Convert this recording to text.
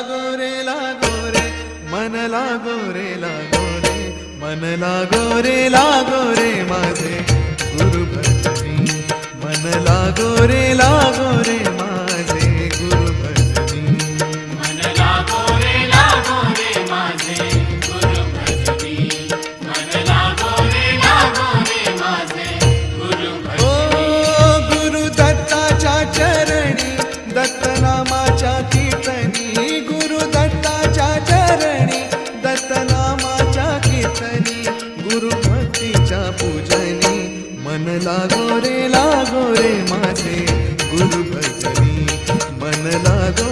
लागो रे मन लागो रे मन लागो रे माझे गुरु भजनी मन लागो रे माझे गुरु भजनी मन लागो रे माझे गुरु भजनी मन लागो रे माझे गुरु भजनी ओ गुरु दत्ताच्या चरणी दत्तनामाच्या कीर्तनी गुरु दत्ताच्या चरणी दत्तनामाच्या कीर्तनी गुरु भक्तीच्या पूजनी मन लागो रे माझे गुरु भजनी मन लागो